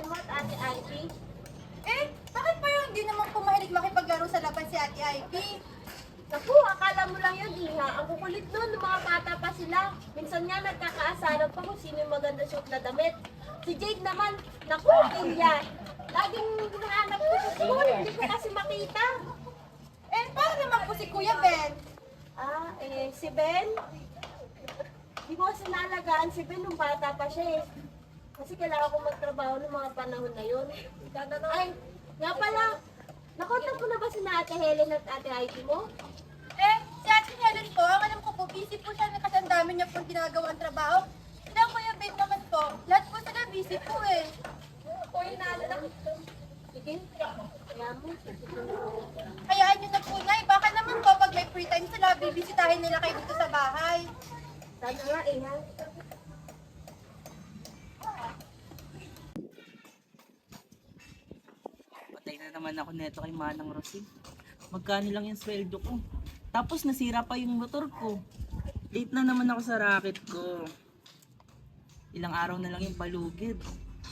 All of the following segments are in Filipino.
Ben mo at Ate Ivy? Bakit pa yun? Hindi naman po mahilig makipaglaro sa labas si Ate Ivy. Naku, akala mo lang yun, Iha. Ang kukulit nun, nung mga bata pa sila. Minsan nga nagkakaasaran pa kung sino yung maganda suot na damit. Si Jade naman, naku, Ilya. Laging hinahanap ko sa school, hindi ko kasi makita. Paano naman po si Kuya Ben? Si Ben, hindi ko kasi naalagaan si Ben nung bata pa siya eh. Kasi kailangan ko magtrabaho ng mga panahon na yun. Ay, nga pala, nakontak mo na ba si Ate Helen at Ate Ivy mo? Si Ate Helen po, ang alam ko po, busy po siya kasi ang dami niya pong ginagawang trabaho. Sila Kuya Ben naman po, lahat po sila busy po eh. Uy, naalala ko. Sige, kaya mo. Hayaan niyo na po, Nay. Baka naman po, pag may free time sila, bibisitahin nila kayo dito sa bahay. Sana nga eh, ha? Patay na naman ako neto kay Manang Rosing. Magkano lang yung sweldo ko. Tapos nasira pa yung motor ko. Late na naman ako sa racket ko. Ilang araw na lang yung palugid.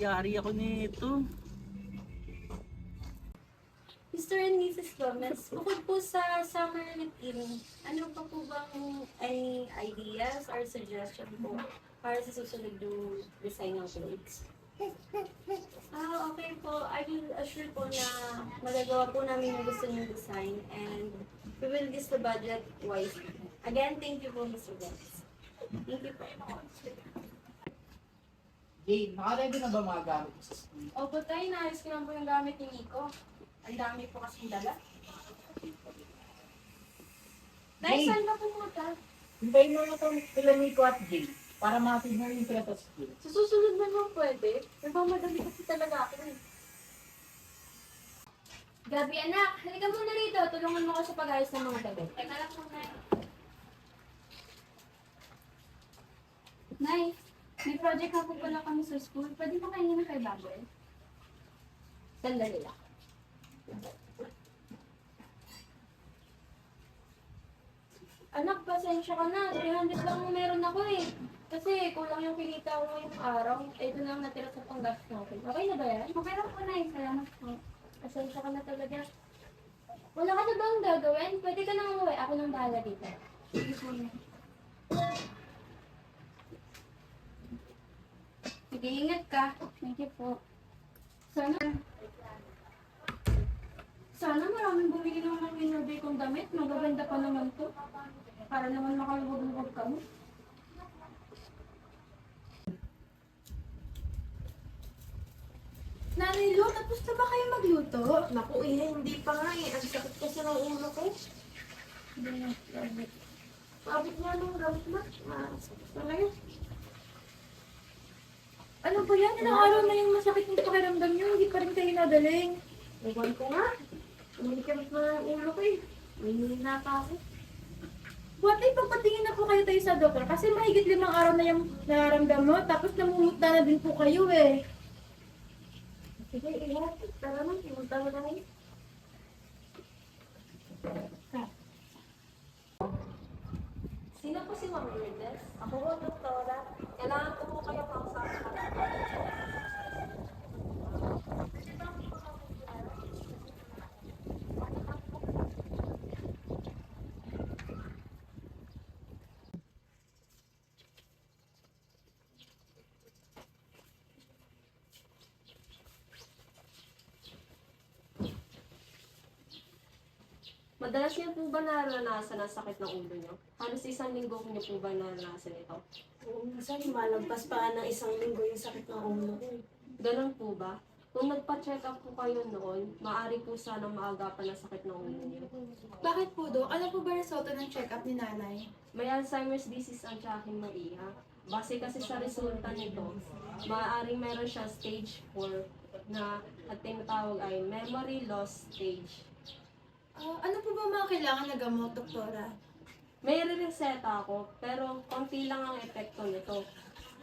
Yari ako nito. Mr. and Mrs. Gomez, bukod po sa summer retreat, ano pa po bang ay ideas or suggestion po para sa susunod yung design ng clothes? Okay po. I will assure po na magagawa po namin yung gusto niyong design and we will use the budget wisely. Again, thank you po, Mr. Gomez. Thank you po. Jane, naka-ready na ba mga gamit mo sa school? Opo tayo, naayos ko lang po yung gamit ni Nico. Ang dami po kasing dala. Dahil saan ka pumunta? Hintayin mo na itong sila Nico at Jane para matignan yung sila sa school. Sa susunod naman pwede. Nagmamadali kasi talaga ako eh. Gabi anak, halika muna rito. Tulungan mo ko sa pag-ayos ng mga damit. Teka lang muna. Nay, may project na po pala kami sa school. Pwede mo kayo ng kay Babel? Sandali lang. Anak, pasensya ka na. 300 lang ang meron ako eh. Kasi kulang yung kilita ko ngayong araw. Ito lang natira sa panggas natin. Okay na ba yan? Okay lang po na eh. Salamat po. Pasensya ka na talaga. Wala ka na bang gagawin? Pwede ka nang umuwi. Ako nang bahala dito. Sige po na. Sige, ingat ka. Thank you po. Sana maraming bumili ng mga in-order kong damit. Magaganda pa naman to. Para naman makaluwag-luwag kami. Nanay Lo, tapos na ba kayo magluto? Naku, hindi pa nga eh. Ang sakit kasi ng ulo ko. Pabit nga nung gamit mo. Masakit talaga. Ano ba yan? Ilang araw na yung masakit yung pakiramdam niyo, hindi pa rin kayo nadaling. Ewan ko nga. Umilikabit na ang ulo ko eh. May nila pa ako. Buat ay pagpatingin na po kayo tayo sa doktor kasi mahigit 5 araw na yung nararamdam mo, tapos namumutla na din po kayo eh. Sige, ihat. Tara na, imunta mo na ngayon. Sino po si Ma'am Lourdes? Ako po, doktora. Kailangan ko po kayo pausapan. Madalas niyo po ba naranasan ang sakit ng ulo niyo? Halos 1 linggo niyo po ba naranasan ito? Oo, minsan malagpas pa ng 1 linggo yung sakit ng ulo ko. Ganun po ba? Kung nagpa-check up po kayo noon, maaari po sana maagapan ang sakit ng ulo niyo. Bakit po, Dok? Ano po ba resulta ng check-up ni nanay? May Alzheimer's disease ang tiyaking Maria. Base kasi sa resulta nito, maaaring meron siya stage 4 na at tinatawag ay memory loss stage. Ano po ba mga kailangan na gamot, doktora? May reseta ako, pero konti lang ang epekto nito.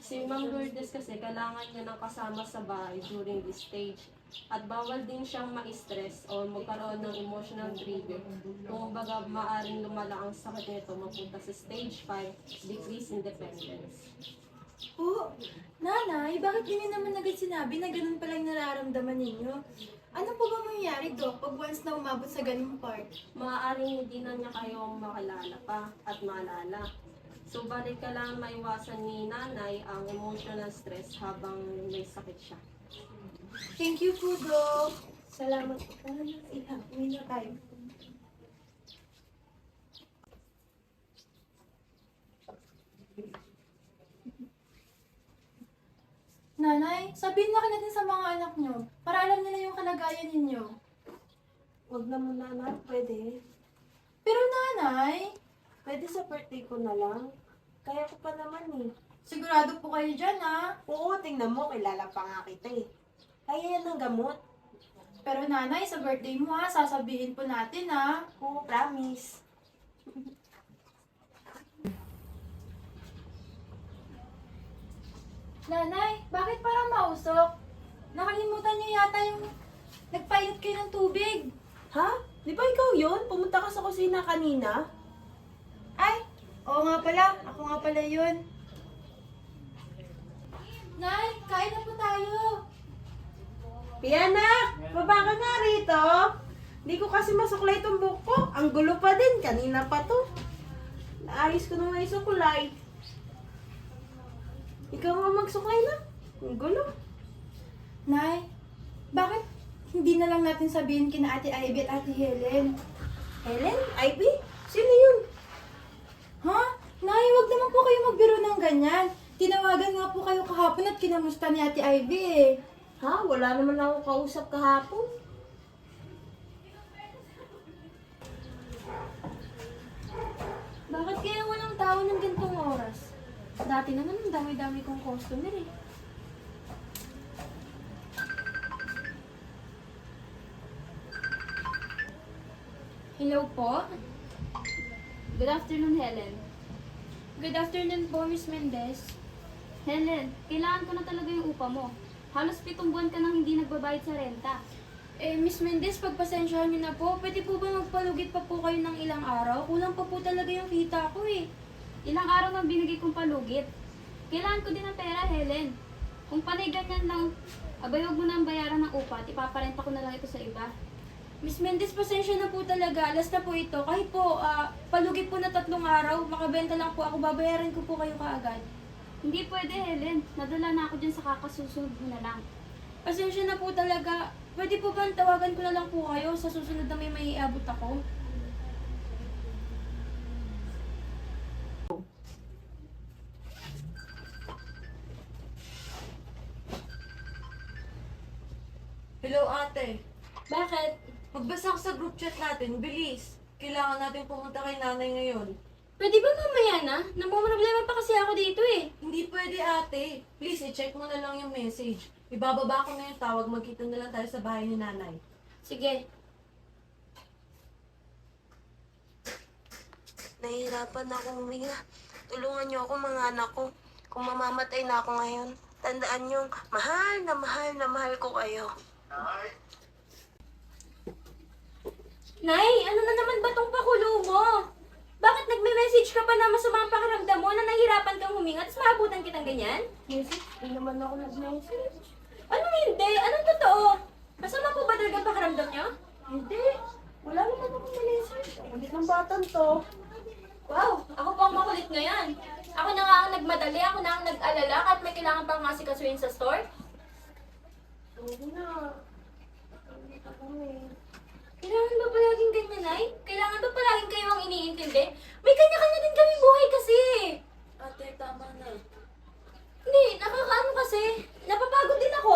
Si Ma'am Lourdes kasi kailangan niya ng kasama sa bahay during this stage. At bawal din siyang ma-stress o magkaroon ng emotional trigger. Kung baga maaaring lumala ang sakit nito mapunta sa stage 5, decrease independence. Nanay, bakit niyo naman agad sinabi na ganun pala yung nararamdaman ninyo? Ano po ba mangyayari, Dok, pag once na umabot sa ganung part? Maaaring hindi na niya kayo makilala pa at maalala. Subalit kailangan maiwasan ni nanay ang emotional stress habang may sakit siya. Thank you po, Dok. Salamat. Tara na, Iha. Uwi na tayo. Nanay, sabihin na natin sa mga anak nyo para alam nila yung kalagayan ninyo. Huwag na muna na, pwede. Pero nanay, Pwede sa birthday ko na lang. Kaya ko pa naman eh. sigurado po kayo dyan ha. Oo, tingnan mo, kilala pa nga kita eh. Kaya yan ang gamot. Pero nanay, sa birthday mo ha, sasabihin po natin ha. Oo, promise. Nanay, bakit parang mausok? Nakalimutan niyo yata yung nagpainit kayo ng tubig. Ha? Di ba ikaw yun? Pumunta ka sa kusina kanina? Ay, oo nga pala. Ako nga pala yun. Nay, kain na po tayo. Pianak! Baba ka nga rito. Hindi ko kasi masuklay itong buhok ko. Ang gulo pa din. Kanina pa to. Naayos ko na nga yung sukulay. Ikaw nga magsuklay na. Ang gulo. Nay, bakit hindi na lang natin sabihin kina Ate Ivy at Ate Helen? Helen? Ivy? Sino yun? Ha? Nay, wag naman po kayo magbiro ng ganyan. Tinawagan nga po kayo kahapon at kinamusta ni Ate Ivy eh. Ha? Wala naman ako kausap kahapon. Bakit kaya walang tao ng gantong oras? Dati naman ang dami-dami kong customer eh. Hello po? Good afternoon, Helen. Good afternoon po, Miss Mendez. Helen, kailangan ko na talaga yung upa mo. Halos 7 buwan ka nang hindi nagbabayad sa renta. Miss Mendez, pagpasensyahan niyo na po. Pwede po ba magpalugit pa po kayo ng ilang araw? Kulang pa po talaga yung kita ko eh. Ilang araw nang binigay kong palugit. Kailangan ko din ng pera, Helen. Kung panay ganyan lang, abay huwag mo na ang bayaran ng upa at ipaparenta ko na lang ito sa iba. Miss Mendez, pasensya na po talaga. Last na po ito. Kahit po, palugit po na 3 araw, makabenta lang po ako, babayaran ko po kayo kaagad. Hindi pwede, Helen. Nadala na ako dyan sa kakasusunod mo na lang. Pasensya na po talaga. Pwede po ba tawagan ko na lang po kayo sa susunod na may maiabot ako? Hello ate, Bakit? magbasa ko sa group chat natin, bilis. Kailangan natin pumunta kay nanay ngayon. Pwede ba mamaya na? Namumroblema pa kasi ako dito eh. Hindi pwede ate. Please, i-check mo na lang yung message. Ibababa ko na yung tawag, magkita na lang tayo sa bahay ni nanay. Sige. Nahihirapan akong huminga. Tulungan niyo ako mga anak ko. Kung mamamatay na ako ngayon, tandaan niyo, mahal na mahal na mahal ko kayo. Nay, ano na naman ba tong pakulo mo? Bakit nagme-message ka pa na masama ang pakiramdam mo na nahihirapan kang huminga at maabutan kitang ganyan? Message, hindi naman ako nag-message. Anong hindi? Anong totoo? Masama po ba talaga ang pakiramdam niyo? Hindi. Wala naman akong message. Ulit ng batang to. Wow, ako pa ang makulit ngayon. Ako na nga ang nagmadali, ako na ang nag-alala kahit may kailangan pang masikasuhin sa store. Oo na. Ulit ako eh. Kailangan ba palaging ganyan, Nay? Kailangan ba palaging kayo ang iniintindi? May kanya-kanya din kami buhay kasi. Ate, tama na. Hindi, nakakaano kasi. Napapagod din ako.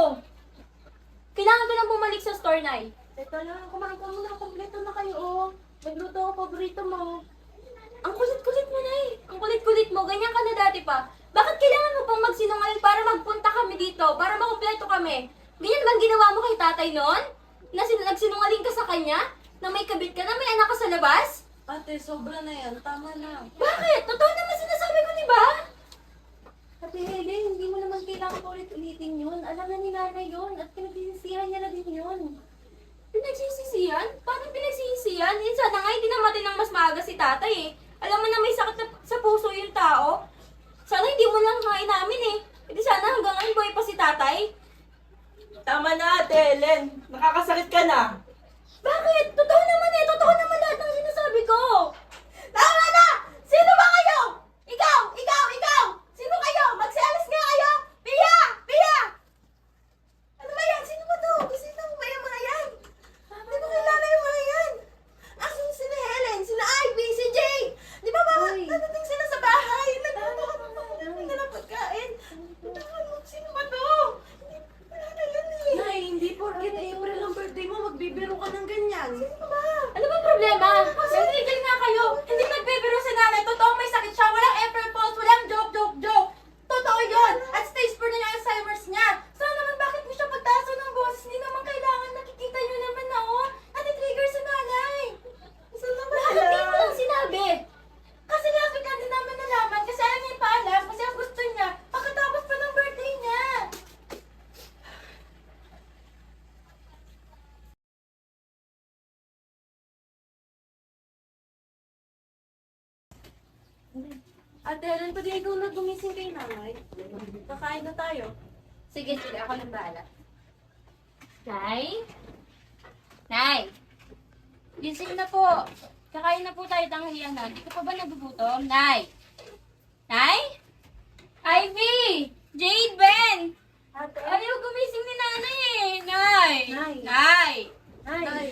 Kailangan ko lang bumalik sa store, Nay. Teka lang, kumain ka muna. Kompleto na kayo oh. Nagluto ako paborito mo. Ang kulit-kulit mo, Nay. Ang kulit-kulit mo. Ganyan ka na dati pa. Bakit kailangan mo pang magsinungaling para magpunta kami dito? Para makumpleto kami? Ganyan bang ginawa mo kay tatay noon? Na nagsinungaling ka sa kanya? Na may kabit ka na? May anak ka sa labas? Ate, sobra na yan. Tama na. Bakit? Totoo naman sinasabi ko, di ba? Ate Helen, hindi mo naman kailangan ulit-ulitin yun. Alam na ni nanay yun at pinagsisisihan niya na din yun. Pinagsisisihan? Paano pinagsisisihan? Sana nga hindi namatay ng mas maaga si tatay eh. Alam mo na may sakit sa puso yung tao. Sana hindi mo lang nga inamin eh. E di sana hanggang ngayon buhay pa si tatay. Tama na, Ate Helen. Nakakasakit ka na. Bakit? Totoo naman eh. Totoo naman lahat ng sinasabi ko. Tama na! Sino ba kayo? Ikaw! Ikaw! Ikaw! Sino kayo? Magselos nga kayo? Pia! Pia! Ano ba yan? Sino ba to? Sino ba yung mga yan? Hindi mo kilala yung mga yan. Asan sila Helen? Sila Ivy? Si Jay? Di ba ba? Natating sila sa bahay. Nagtutulong na ng pagkain. Sino ba to? Wala na yan eh. Nay, hindi porket April ang birthday mo, magbibiro ka ng ganyan. Ano ba problema? Tigil nga kayo. Hindi nagbibiro si nanay. Totoong may sakit siya. Walang April Fools. Walang joke. Totoo yun. At stage 4 na yung Alzheimer's niya. Sana naman bakit mo siya pagtaso ng boses? Hindi naman kailangan. Nakikita niyo naman na nati-trigger si nanay. Lahat ng hindi mo lang sinabi. Kasi last week din namin nalaman. Kasi ayaw niya ipaalam. Kasi ang gusto niya, pagkatapos pa ng birthday niya. Ate Helen, pwede ikaw na gumising kay nanay. Kakain na tayo. Sige, ako nang bahala. Nay? Nay? Gising na po. Kakain na po tayo tanghalianan. Ikaw pa ba nagugutom? Nay? Nay? Ivy! Jade, Ben! Ayaw gumising ni nanay eh. Nay! Nay! Nay! Nay! Nay!